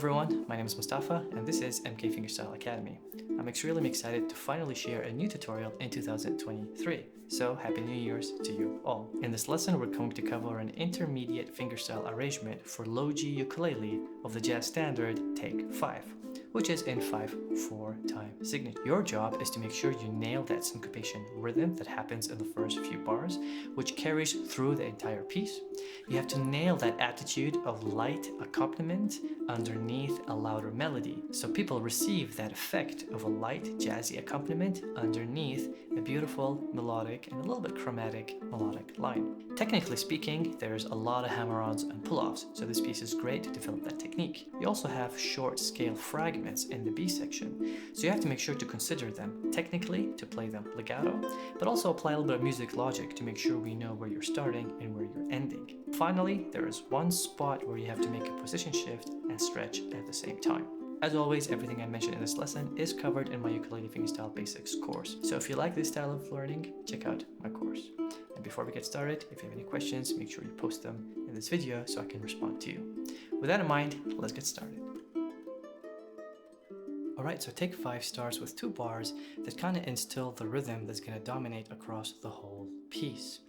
everyone, my name is Mustafa and this is MK Fingerstyle Academy. I'm extremely excited to finally share a new tutorial in 2023. So Happy New Year's to you all. In this lesson we're going to cover an intermediate fingerstyle arrangement for low G ukulele of the jazz standard Take 5, which is in 5/4 time signature. Your job is to make sure you nail that syncopation rhythm that happens in the first few bars, which carries through the entire piece. You have to nail that attitude of light accompaniment underneath a louder melody, so people receive that effect of a light jazzy accompaniment underneath a beautiful melodic and a little bit chromatic melodic line. Technically speaking, there's a lot of hammer-ons and pull-offs, so this piece is great to develop that technique. You also have short scale fragments in the B section, so you have to make sure to consider them technically to play them legato, but also apply a little bit of music logic to make sure we know where you're starting and where you're ending. Finally, there is one spot where you have to make a position shift and stretch at the same time. As always, everything I mentioned in this lesson is covered in my Ukulele Fingerstyle Basics course. So if you like this style of learning, check out my course. And before we get started, if you have any questions, make sure you post them in this video so I can respond to you. With that in mind, let's get started. Alright, so Take 5 starts with 2 bars that kind of instill the rhythm that's going to dominate across the whole piece.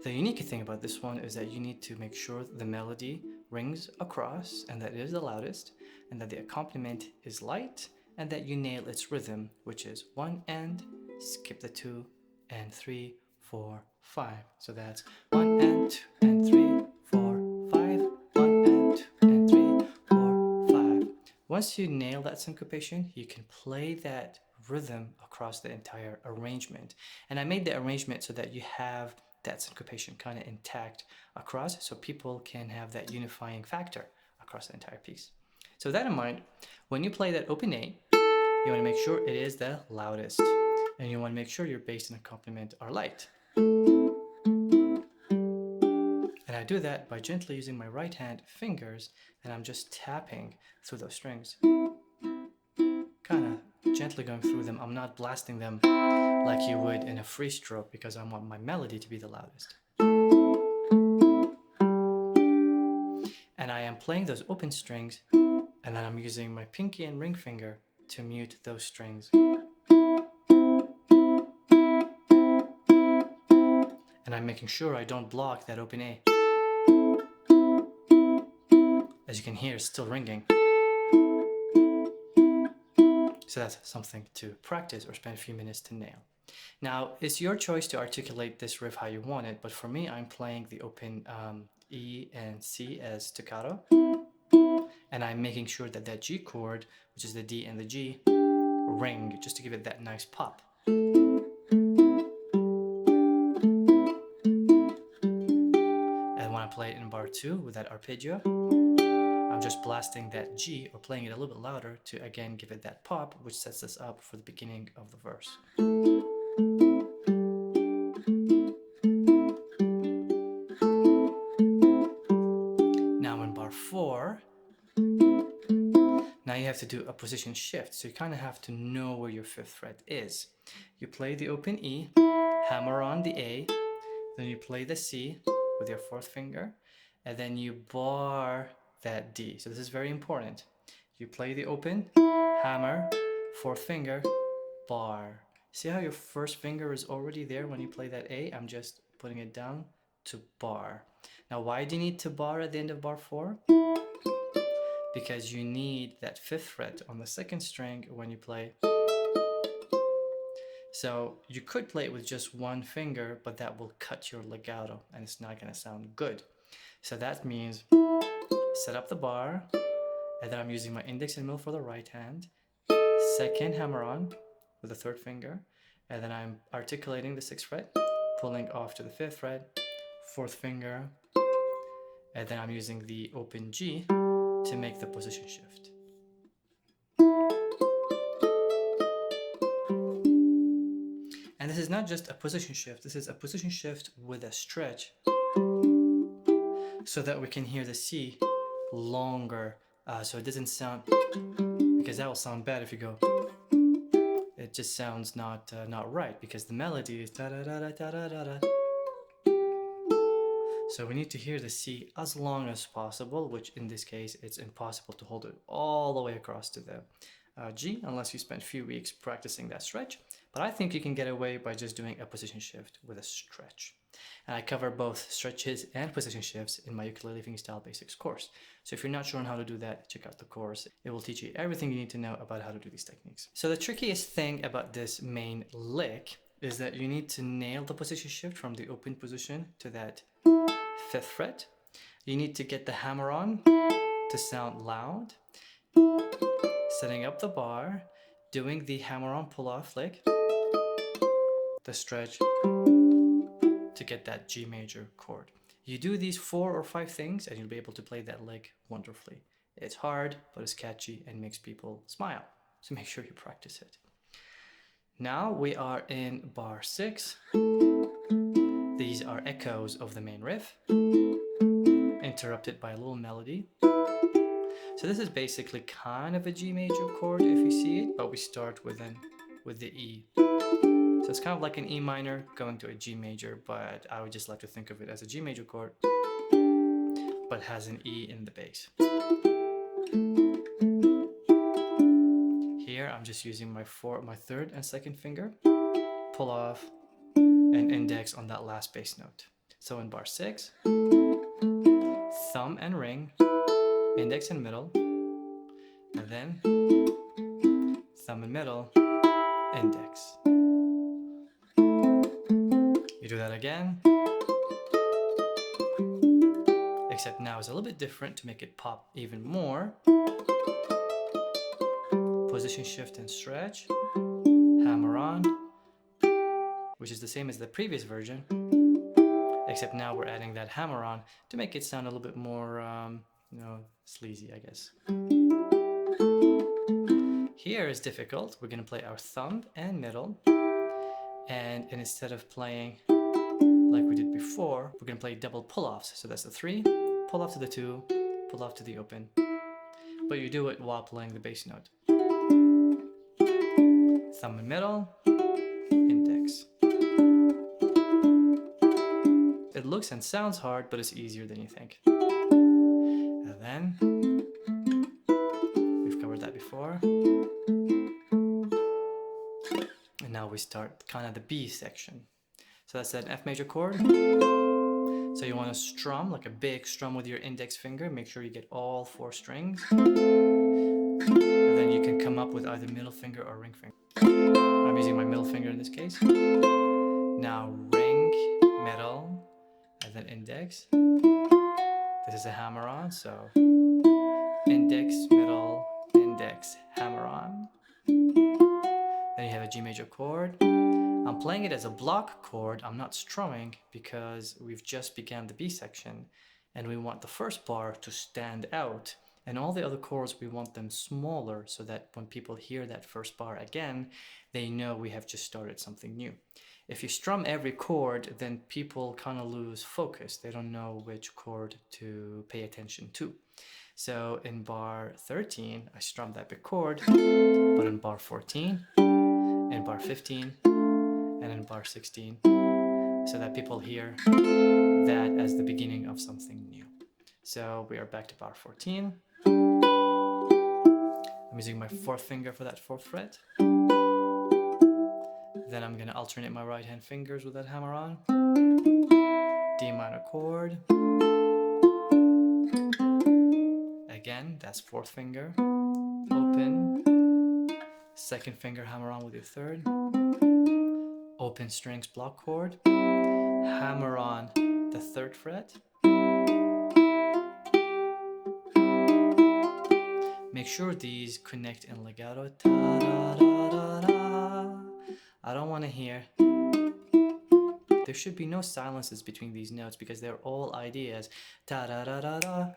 The unique thing about this one is that you need to make sure the melody rings across and that it is the loudest, and that the accompaniment is light, and that you nail its rhythm, which is 1 and, skip the 2, and 3, 4, 5. So that's 1 and 2 and 3, 4, 5, 1 and 2 and 3, 4, 5. Once you nail that syncopation, you can play that rhythm across the entire arrangement. And I made the arrangement so that you have that syncopation kind of intact across, so people can have that unifying factor across the entire piece. So with that in mind, when you play that open A, you want to make sure it is the loudest, and you want to make sure your bass and accompaniment are light. And I do that by gently using my right hand fingers, and I'm just tapping through those strings, kind of gently going through them. I'm not blasting them like you would in a free stroke, because I want my melody to be the loudest. And I am playing those open strings, and then I'm using my pinky and ring finger to mute those strings. And I'm making sure I don't block that open A. As you can hear, it's still ringing. So that's something to practice or spend a few minutes to nail. Now, it's your choice to articulate this riff how you want it, but for me, I'm playing the open E and C as staccato. And I'm making sure that that G chord, which is the D and the G, ring, just to give it that nice pop. And when I play it in bar 2 with that arpeggio, I'm just blasting that G or playing it a little bit louder to again give it that pop, which sets us up for the beginning of the verse. Now in bar 4, now you have to do a position shift, so you kind of have to know where your 5th fret is. You play the open E, hammer on the A, then you play the C with your 4th finger, and then you bar that D. So this is very important. You play the open, hammer, 4th finger, bar. See how your 1st finger is already there when you play that A? I'm just putting it down to bar. Now why do you need to bar at the end of bar 4? Because you need that 5th fret on the 2nd string when you play. So you could play it with just 1 finger, but that will cut your legato and it's not going to sound good. So that means set up the bar, and then I'm using my index and middle for the right hand, 2nd hammer on with the 3rd finger, and then I'm articulating the 6th fret, pulling off to the 5th fret, 4th finger, and then I'm using the open G to make the position shift. And this is not just a position shift, this is a position shift with a stretch, so that we can hear the C longer, so it doesn't sound, because that will sound bad if you go, it just sounds not right, because the melody is da da da da da da da. So we need to hear the C as long as possible, which in this case, it's impossible to hold it all the way across to the G unless you spend a few weeks practicing that stretch. But I think you can get away by just doing a position shift with a stretch. And I cover both stretches and position shifts in my Ukulele Fingerstyle Basics course. So if you're not sure on how to do that, check out the course. It will teach you everything you need to know about how to do these techniques. So the trickiest thing about this main lick is that you need to nail the position shift from the open position to that 5th fret. You need to get the hammer on to sound loud, setting up the bar, doing the hammer on pull off lick, the stretch to get that G major chord. You do these 4 or 5 things and you'll be able to play that lick wonderfully. It's hard, but it's catchy and makes people smile. So make sure you practice it. Now we are in bar 6. These are echoes of the main riff, interrupted by a little melody. So this is basically kind of a G major chord if you see it, but we start with the E. So it's kind of like an E minor going to a G major, but I would just like to think of it as a G major chord, but has an E in the bass. Here I'm just using my 3rd and 2nd finger, pull off, and index on that last bass note. So in bar 6, thumb and ring, index and middle, and then thumb and middle, index. You do that again, except now it's a little bit different to make it pop even more. Position shift and stretch, hammer on, which is the same as the previous version, except now we're adding that hammer on to make it sound a little bit more, sleazy, I guess. Here is difficult. We're going to play our thumb and middle, and instead of playing like we did before, we're going to play double pull-offs. So that's the 3, pull off to the 2, pull off to the open, but you do it while playing the bass note. Thumb and middle, index. It looks and sounds hard, but it's easier than you think. And then, we've covered that before. And now we start kind of the B section. So that's an F major chord. So you want to strum, like a big strum with your index finger. Make sure you get all 4 strings. And then you can come up with either middle finger or ring finger. I'm using my middle finger in this case. Now ring, middle, and then index. This is a hammer on, so index, middle, index, hammer on. Then you have a G major chord. I'm playing it as a block chord. I'm not strumming because we've just began the B section and we want the first bar to stand out, and all the other chords we want them smaller so that when people hear that first bar again, they know we have just started something new. If you strum every chord, then people kind of lose focus. They don't know which chord to pay attention to. So in bar 13, I strummed that big chord, but in bar 14, in bar 15, and in bar 16, so that people hear that as the beginning of something new. So we are back to bar 14. I'm using my 4th finger for that 4th fret. Then I'm going to alternate my right hand fingers with that hammer on. D minor chord. Again, that's 4th finger. Open. 2nd finger, hammer on with your 3rd. Open strings block chord. Hammer on the 3rd fret. Make sure these connect in legato. I don't want to hear. There should be no silences between these notes because they're all ideas. I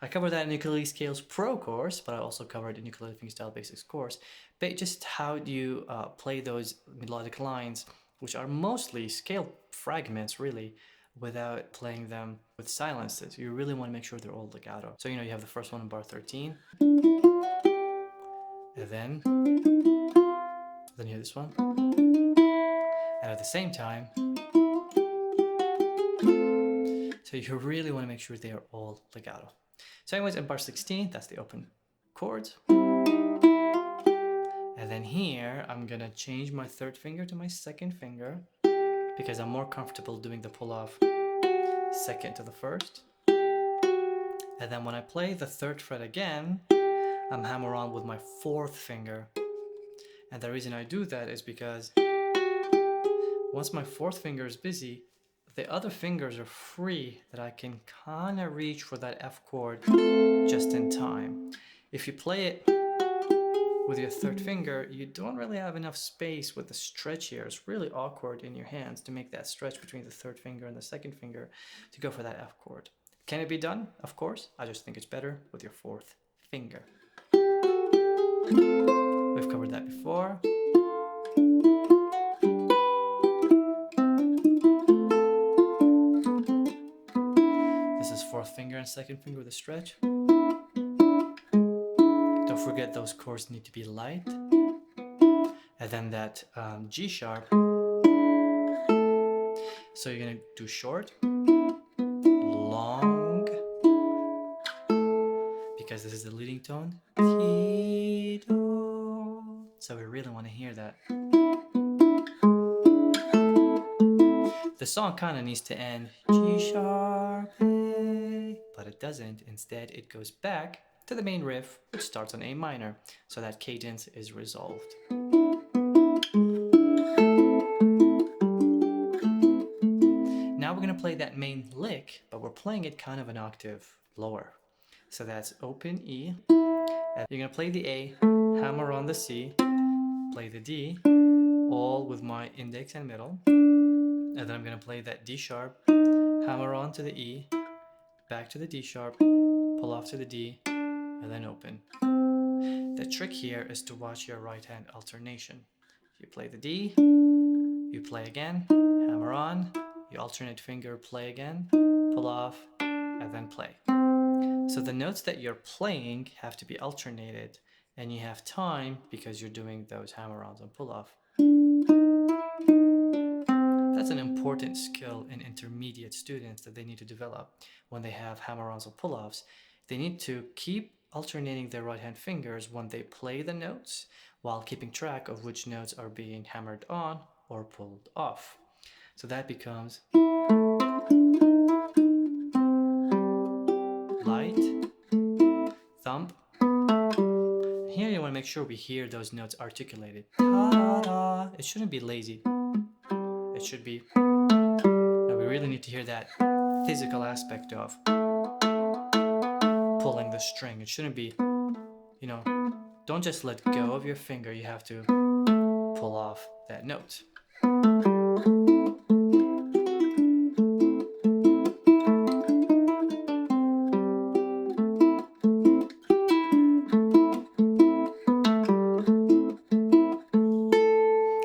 covered that in Ukulele Scales Pro course, but I also covered in Ukulele Fingerstyle Basics course. But just how do you play those melodic lines, which are mostly scale fragments, really, without playing them with silences. You really want to make sure they're all legato. So you have the first one in bar 13, and then you have this one, and at the same time So you really want to make sure they are all legato. So anyways, in bar 16, that's the open chords. And then here, I'm gonna change my third finger to my second finger because I'm more comfortable doing the pull off second to the first. And then when I play the third fret again, I'm hammer on with my fourth finger. And the reason I do that is because once my fourth finger is busy, the other fingers are free that I can kind of reach for that F chord just in time. If you play it with your third finger, you don't really have enough space with the stretch here. It's really awkward in your hands to make that stretch between the third finger and the second finger to go for that F chord. Can it be done? Of course. I just think it's better with your fourth finger. We've covered that before. This is fourth finger and second finger with a stretch. Don't forget those chords need to be light. And then that G sharp. So you're gonna do short, long, because this is the leading tone. So we really want to hear that. The song kind of needs to end G sharp, A, but it doesn't. Instead, it goes back to the main riff, which starts on A minor, so that cadence is resolved. Now we're going to play that main lick, but we're playing it kind of an octave lower. So that's open E, and you're going to play the A, hammer on the C, play the D, all with my index and middle, and then I'm going to play that D sharp, hammer on to the E, back to the D sharp, pull off to the D, and then open. The trick here is to watch your right hand alternation. You play the D, you play again, hammer on, you alternate finger, play again, pull off, and then play. So the notes that you're playing have to be alternated, and you have time because you're doing those hammer-ons and pull-off. That's an important skill in intermediate students that they need to develop when they have hammer-ons or pull-offs. They need to keep alternating their right-hand fingers when they play the notes while keeping track of which notes are being hammered on or pulled off. So that becomes light, thump. Here you want to make sure we hear those notes articulated. Ta-da. It shouldn't be lazy. It should be, and we really need to hear that physical aspect of pulling the string. It shouldn't be, you know, don't just let go of your finger. You have to pull off that note.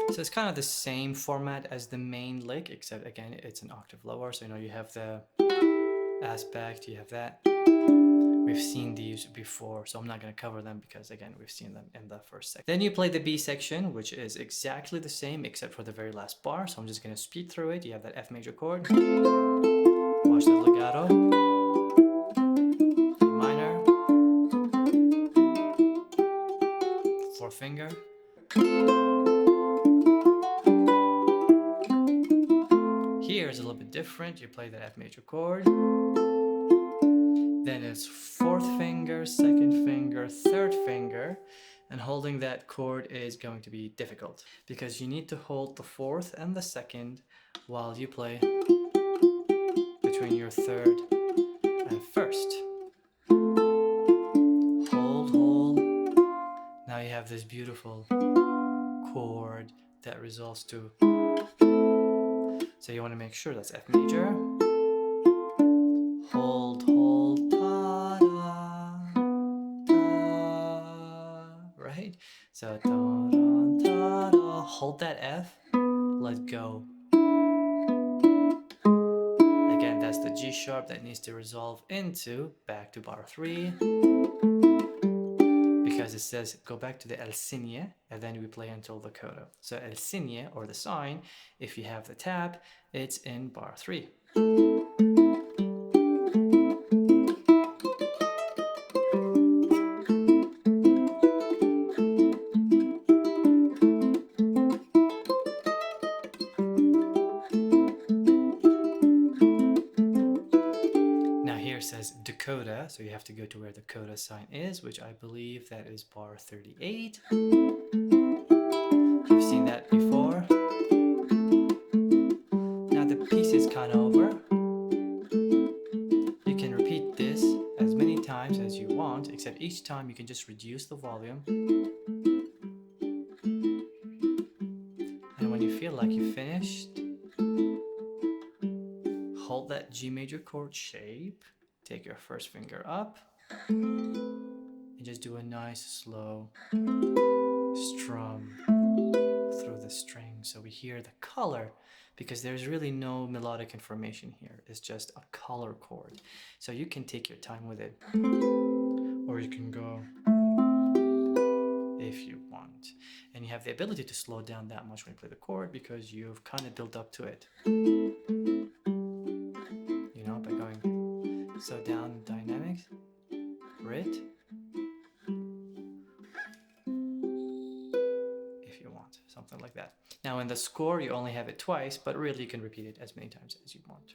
So it's kind of the same format as the main lick, except again, it's an octave lower. So, you know, you have the aspect, you have that. We've seen these before, so I'm not going to cover them because, again, we've seen them in the first section. Then you play the B section, which is exactly the same except for the very last bar. So I'm just going to speed through it. You have that F major chord. Watch the legato. E minor. Fourth finger. Here is a little bit different. You play that F major chord. Then it's fourth finger, second finger, third finger, and holding that chord is going to be difficult because you need to hold the fourth and the second while you play between your third and first. Hold, hold. Now you have this beautiful chord that resolves to. So you want to make sure that's F major. Hold, hold, ta-da, ta, right? So ta-da, ta-da, hold that F, let go. Again, that's the G sharp that needs to resolve into back to bar 3. Because it says go back to the El Signe and then we play until the Coda. So El Signe, or the sign, if you have the tab, it's in bar 3. here says Coda, so you have to go to where the Coda sign is, which I believe that is bar 38. You've seen that before. Now the piece is kind of over. You can repeat this as many times as you want, except each time you can just reduce the volume. And when you feel like you finished, hold that G major chord shape, take your first finger up, and just do a nice slow strum through the string so we hear the color, because there's really no melodic information here. It's just a color chord. So you can take your time with it, or you can go if you want. And you have the ability to slow down that much when you play the chord because you've kind of built up to it. You know, by going so down dynamics, Rit, if you want, something like that. Now in the score, you only have it twice, but really you can repeat it as many times as you want.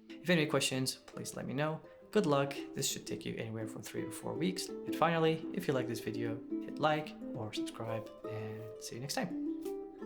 If you have any questions, please let me know. Good luck. This should take you anywhere from 3 to 4 weeks. And finally, if you like this video, hit like or subscribe, and see you next time.